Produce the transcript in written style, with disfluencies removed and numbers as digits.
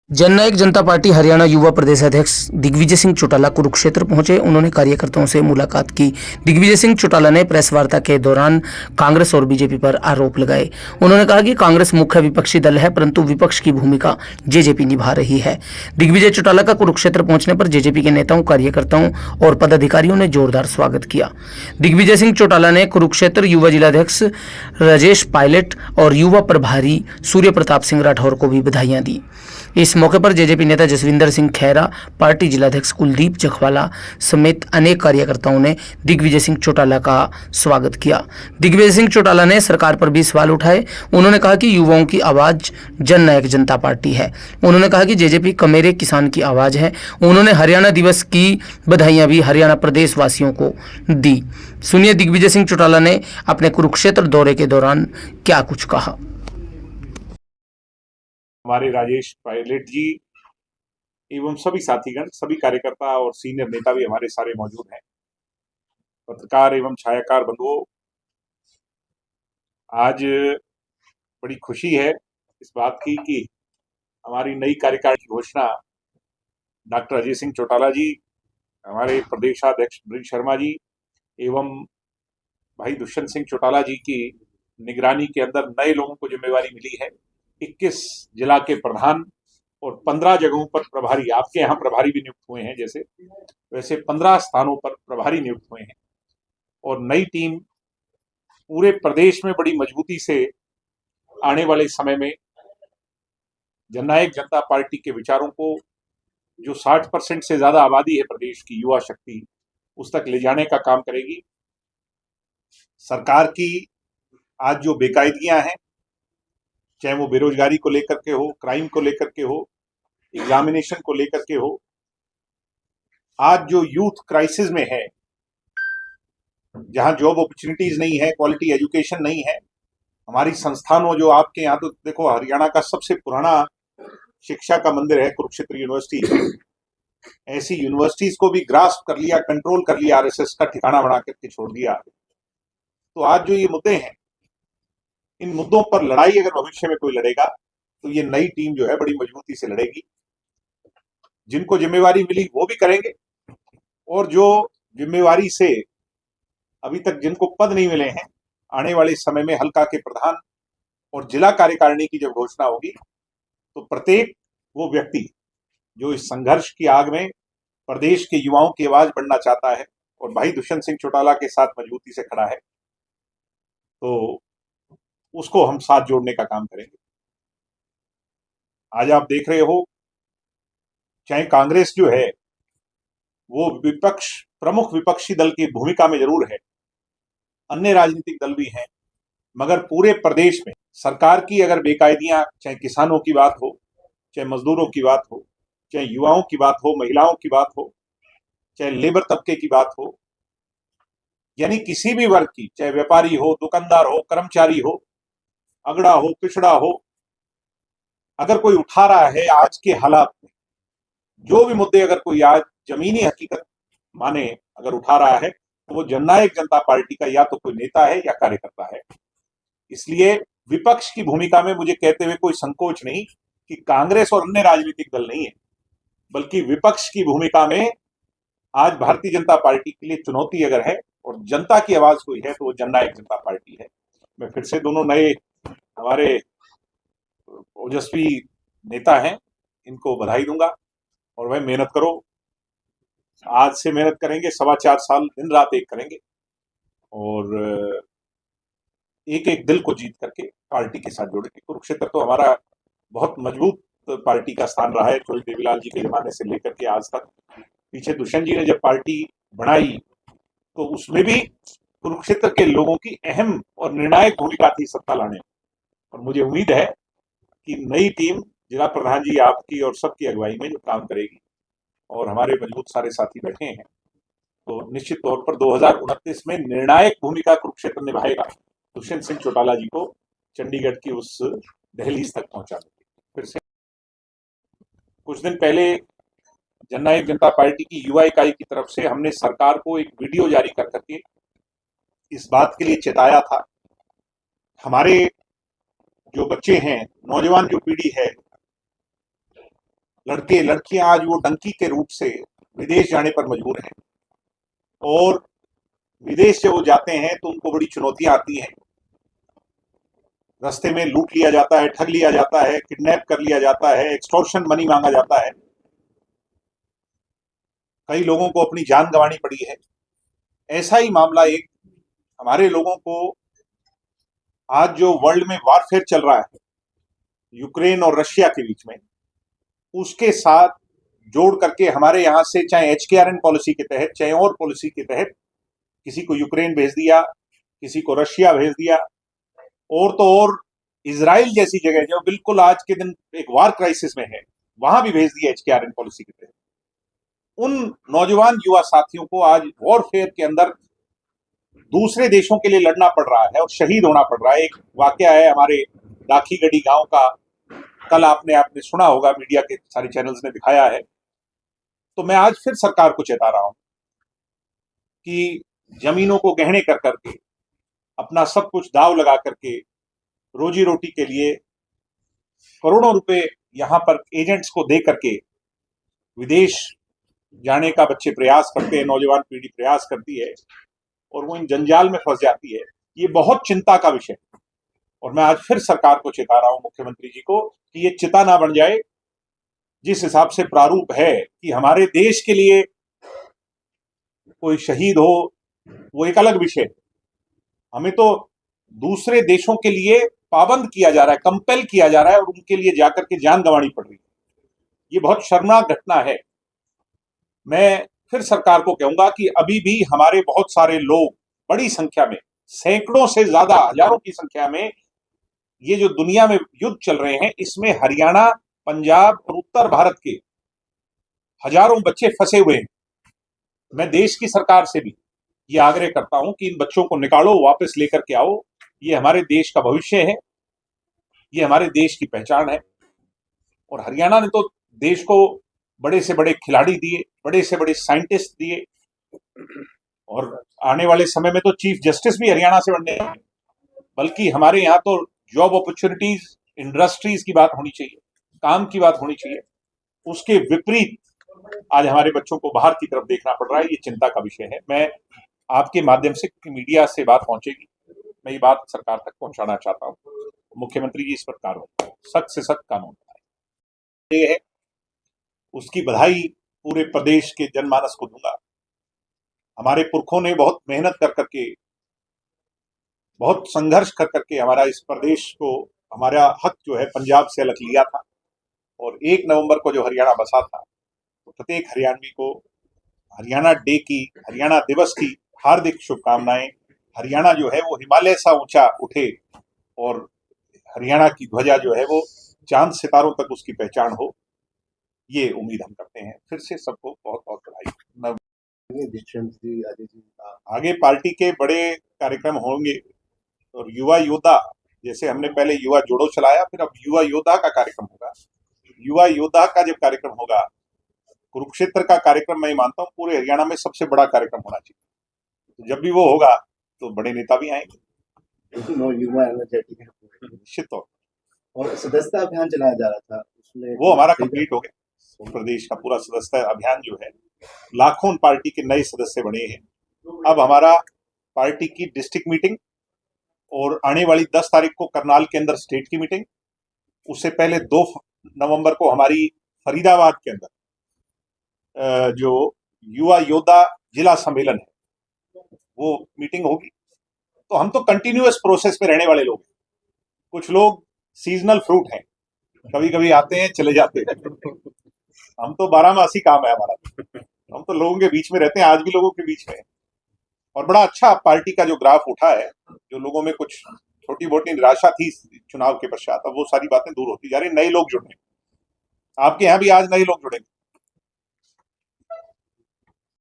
जननायक जनता party Haryana युवा प्रदेश अध्यक्ष दिग्विजय सिंह चौटाला कुरुक्षेत्र पहुंचे। उन्होंने कार्यकर्ताओं से मुलाकात की। दिग्विजय सिंह चौटाला ने प्रेस वार्ता के दौरान कांग्रेस और बीजेपी पर आरोप लगाए। उन्होंने कहा कि कांग्रेस मुख्य विपक्षी दल है, परंतु विपक्ष की भूमिका जेजेपी निभा रही है। दिग्विजय चौटाला का कुरुक्षेत्र पहुंचने पर जेजेपी के नेताओं, कार्यकर्ताओं और पदाधिकारियों ने जोरदार स्वागत किया। दिग्विजय सिंह चौटाला ने कुरुक्षेत्र युवा जिलाध्यक्ष राजेश पायलट और युवा प्रभारी सूर्य प्रताप सिंह राठौर को भी बधाइयां दी। इस मौके पर जेजेपी नेता जसविंदर सिंह खैरा, पार्टी जिलाध्यक्ष कुलदीप जखवाला समेत अनेक कार्यकर्ताओं ने दिग्विजय सिंह चौटाला का स्वागत किया। दिग्विजय सिंह चौटाला ने सरकार पर भी सवाल उठाए। उन्होंने कहा कि युवाओं की आवाज जननायक जनता पार्टी है। उन्होंने कहा कि जेजेपी कमेरे किसान की आवाज है। उन्होंने हरियाणा दिवस की बधाइयां भी हरियाणा प्रदेश वासियों को दी। सुनिए दिग्विजय सिंह चौटाला ने अपने कुरुक्षेत्र दौरे के दौरान क्या कुछ कहा। हमारे राजेश पायलट जी एवं सभी साथीगण, सभी कार्यकर्ता और सीनियर नेता भी हमारे सारे मौजूद हैं। पत्रकार एवं छायाकार बंधुओं, आज बड़ी खुशी है इस बात की कि हमारी नई कार्यकारिणी की घोषणा डॉक्टर अजय सिंह चौटाला जी, हमारे प्रदेशाध्यक्ष ब्रिज शर्मा जी एवं भाई दुष्यंत सिंह चौटाला जी की निगरानी के अंदर नए लोगों को जिम्मेवारी मिली है। 21 जिला के प्रधान और 15 जगहों पर प्रभारी, आपके यहाँ प्रभारी भी नियुक्त हुए हैं जैसे, वैसे 15 स्थानों पर प्रभारी नियुक्त हुए हैं। और नई टीम पूरे प्रदेश में बड़ी मजबूती से आने वाले समय में जननायक जनता पार्टी के विचारों को, जो 60% से ज्यादा आबादी है प्रदेश की युवा शक्ति, उस तक ले जाने का काम करेगी। सरकार की आज जो बेकायदियां हैं, चाहे वो बेरोजगारी को लेकर के हो, क्राइम को लेकर के हो, एग्जामिनेशन को लेकर के हो, आज जो यूथ क्राइसिस में है, जहां जॉब अपॉर्चुनिटीज नहीं है, क्वालिटी एजुकेशन नहीं है, हमारी संस्थानों, जो आपके यहाँ तो देखो हरियाणा का सबसे पुराना शिक्षा का मंदिर है कुरुक्षेत्र यूनिवर्सिटी, ऐसी यूनिवर्सिटीज को भी ग्रास्प कर लिया, कंट्रोल कर लिया, आरएसएस का ठिकाना बना करके छोड़ दिया। तो आज जो ये मुद्दे हैं, इन मुद्दों पर लड़ाई अगर भविष्य में कोई लड़ेगा तो ये नई टीम जो है बड़ी मजबूती से लड़ेगी। जिनको जिम्मेवारी मिली वो भी करेंगे, और जो जिम्मेवारी से अभी तक जिनको पद नहीं मिले हैं, आने वाले समय में हल्का के प्रधान और जिला कार्यकारिणी की जब घोषणा होगी तो प्रत्येक वो व्यक्ति जो इस संघर्ष की आग में प्रदेश के युवाओं की आवाज बढ़ना चाहता है और भाई दुष्यंत सिंह चौटाला के साथ मजबूती से खड़ा है, तो उसको हम साथ जोड़ने का काम करेंगे। आज आप देख रहे हो, चाहे कांग्रेस जो है वो विपक्ष, प्रमुख विपक्षी दल की भूमिका में जरूर है, अन्य राजनीतिक दल भी हैं, मगर पूरे प्रदेश में सरकार की अगर बेकायदियां, चाहे किसानों की बात हो, चाहे मजदूरों की बात हो, चाहे युवाओं की बात हो, महिलाओं की बात हो, चाहे लेबर तबके की बात हो, यानी किसी भी वर्ग की, चाहे व्यापारी हो, दुकानदार हो, कर्मचारी हो, अगड़ा हो, पिछड़ा हो, अगर कोई उठा रहा है आज के हालात में, जो भी मुद्दे अगर कोई आज जमीनी हकीकत माने अगर उठा रहा है, तो वो जननायक जनता पार्टी का या तो कोई नेता है या कार्यकर्ता है। इसलिए विपक्ष की भूमिका में मुझे कहते हुए कोई संकोच नहीं कि कांग्रेस और अन्य राजनीतिक दल नहीं है, बल्कि विपक्ष की भूमिका में आज भारतीय जनता पार्टी के लिए चुनौती अगर है और जनता की आवाज कोई है तो वो जननायक जनता पार्टी है। मैं फिर से दोनों नए हमारे ओजस्वी नेता हैं, इनको बधाई दूंगा। और वह मेहनत करो, आज से मेहनत करेंगे, 4.25 साल दिन रात एक करेंगे और एक एक दिल को जीत करके पार्टी के साथ जोड़ेंगे। कुरुक्षेत्र तो हमारा बहुत मजबूत पार्टी का स्थान रहा है, चौधरी देवीलाल जी के जमाने से लेकर के आज तक। पीछे दुष्यंत जी ने जब पार्टी बनाई तो उसमें भी कुरुक्षेत्र के लोगों की अहम और निर्णायक भूमिका थी सत्ता लाने में। और मुझे उम्मीद है कि नई टीम, जिला प्रधान जी आपकी और सबकी अगुवाई में जो काम करेगी, और हमारे मजबूत सारे साथी बैठे हैं, तो निश्चित तौर पर 2029 में निर्णायक भूमिका कुरुक्षेत्र निभाएगा दुष्यंत सिंह चौटाला जी को चंडीगढ़ की उस दहलीज तक पहुंचाने की। फिर से कुछ दिन पहले जननायक जनता पार्टी की युवा इकाई की तरफ से हमने सरकार को एक वीडियो जारी कर करके इस बात के लिए चेताया था, हमारे जो बच्चे हैं, नौजवान जो पीढ़ी है, लड़के लड़कियां आज वो डंकी के रूट से विदेश जाने पर मजबूर हैं, और विदेश जब वो जाते हैं तो उनको बड़ी चुनौतियां आती हैं। रास्ते में लूट लिया जाता है, ठग लिया जाता है, किडनैप कर लिया जाता है, एक्सटॉर्शन मनी मांगा जाता है, कई लोगों को अपनी जान गंवानी पड़ी है। ऐसा ही मामला एक हमारे लोगों को आज जो वर्ल्ड में वारफेयर चल रहा है यूक्रेन और रशिया के बीच में, उसके साथ जोड़ करके हमारे यहाँ से चाहे HKRN पॉलिसी के तहत चाहे और पॉलिसी के तहत किसी को यूक्रेन भेज दिया, किसी को रशिया भेज दिया, और तो और इजराइल जैसी जगह जो बिल्कुल आज के दिन एक वार क्राइसिस में है, वहां भी भेज दिया HKRN पॉलिसी के तहत। उन नौजवान युवा साथियों को आज वॉरफेयर के अंदर दूसरे देशों के लिए लड़ना पड़ रहा है और शहीद होना पड़ रहा है। एक वाकया है हमारे दाखीगढ़ी गांव का, कल आपने सुना होगा, मीडिया के सारे चैनल्स ने दिखाया है। तो मैं आज फिर सरकार को चेता रहा हूं कि जमीनों को गहने कर करके, अपना सब कुछ दाव लगा करके, रोजी रोटी के लिए करोड़ों रुपए यहां पर एजेंट्स को दे करके विदेश जाने का बच्चे प्रयास करते हैं, नौजवान पीढ़ी प्रयास करती है, और वो इन जंजाल में फंस जाती है। ये बहुत चिंता का विषय है, और मैं आज फिर सरकार को चेता रहा हूं, मुख्यमंत्री जी को, कि ये चिता ना बन जाए। जिस हिसाब से प्रारूप है कि हमारे देश के लिए कोई शहीद हो, वो एक अलग विषय है। हमें तो दूसरे देशों के लिए पाबंद किया जा रहा है, कंपेल किया जा रहा है, और उनके लिए जाकर के जान गंवानी पड़ रही है। ये बहुत शर्मनाक घटना है। मैं फिर सरकार को कहूंगा कि अभी भी हमारे बहुत सारे लोग बड़ी संख्या में, सैकड़ों से ज्यादा, हजारों की संख्या में, ये जो दुनिया में युद्ध चल रहे हैं इसमें हरियाणा, पंजाब और उत्तर भारत के हजारों बच्चे फंसे हुए हैं। मैं देश की सरकार से भी ये आग्रह करता हूं कि इन बच्चों को निकालो, वापस लेकर के आओ। ये हमारे देश का भविष्य है, ये हमारे देश की पहचान है। और हरियाणा ने तो देश को बड़े से बड़े खिलाड़ी दिए, बड़े से बड़े साइंटिस्ट दिए, और आने वाले समय में तो चीफ जस्टिस भी हरियाणा से बनने हैं। बल्कि हमारे यहाँ तो जॉब अपॉर्चुनिटीज, इंडस्ट्रीज की बात होनी चाहिए, काम की बात होनी चाहिए। उसके विपरीत आज हमारे बच्चों को बाहर की तरफ देखना पड़ रहा है। ये चिंता का विषय है। मैं आपके माध्यम से, मीडिया से बात पहुंचेगी, मैं ये बात सरकार तक पहुंचाना चाहता हूं। मुख्यमंत्री जी इस पर कार्रवाई, सख्त से सख्त कानून बनाए। ये है, उसकी बधाई पूरे प्रदेश के जनमानस को दूंगा। हमारे पुरखों ने बहुत मेहनत कर करके, बहुत संघर्ष कर करके हमारा इस प्रदेश को, हमारा हक जो है पंजाब से अलग लिया था, और 1 नवंबर को जो हरियाणा बसा था, तो प्रत्येक हरियाणवी को हरियाणा डे की, हरियाणा दिवस की हार्दिक शुभकामनाएं। हरियाणा जो है वो हिमालय सा ऊंचा उठे, और हरियाणा की ध्वजा जो है वो चांद सितारों तक उसकी पहचान हो, ये उम्मीद हम करते हैं। फिर से सबको बहुत बहुत बधाई। आगे पार्टी के बड़े कार्यक्रम होंगे, और युवा योद्धा, जैसे हमने पहले युवा जोड़ो चलाया, फिर अब युवा योद्धा का कार्यक्रम होगा। युवा योद्धा का जब कार्यक्रम होगा, कुरुक्षेत्र का कार्यक्रम, मैं मानता हूँ पूरे हरियाणा में सबसे बड़ा कार्यक्रम होना चाहिए। तो जब भी वो होगा तो बड़े नेता भी आएंगे, युवा एनर्जेटिक है निश्चित तौर। और सदस्यता अभियान चलाया जा रहा था, उसमें वो हमारा कंप्लीट हो गया। प्रदेश का पूरा सदस्यता अभियान जो है, लाखों पार्टी के नए सदस्य बने हैं। अब हमारा पार्टी की डिस्ट्रिक्ट मीटिंग, और आने वाली 10 तारीख को करनाल के अंदर स्टेट की मीटिंग, उससे पहले 2 नवंबर को हमारी फरीदाबाद के अंदर जो युवा योद्धा जिला सम्मेलन है, वो मीटिंग होगी। तो हम तो कंटिन्यूअस प्रोसेस में रहने वाले लोग हैं। कुछ लोग सीजनल फ्रूट हैं, कभी कभी आते हैं चले जाते हैं। हम तो 12मासी काम है हमारा। हम तो लोगों के बीच में रहते हैं, आज भी लोगों के बीच में है। और बड़ा अच्छा पार्टी का जो ग्राफ उठा है, जो लोगों में कुछ छोटी मोटी निराशा थी चुनाव के पश्चात, अब वो सारी बातें दूर होती जा रही। नए लोग जुड़ रहे हैं, आपके यहाँ भी आज नए लोग जुड़ेंगे।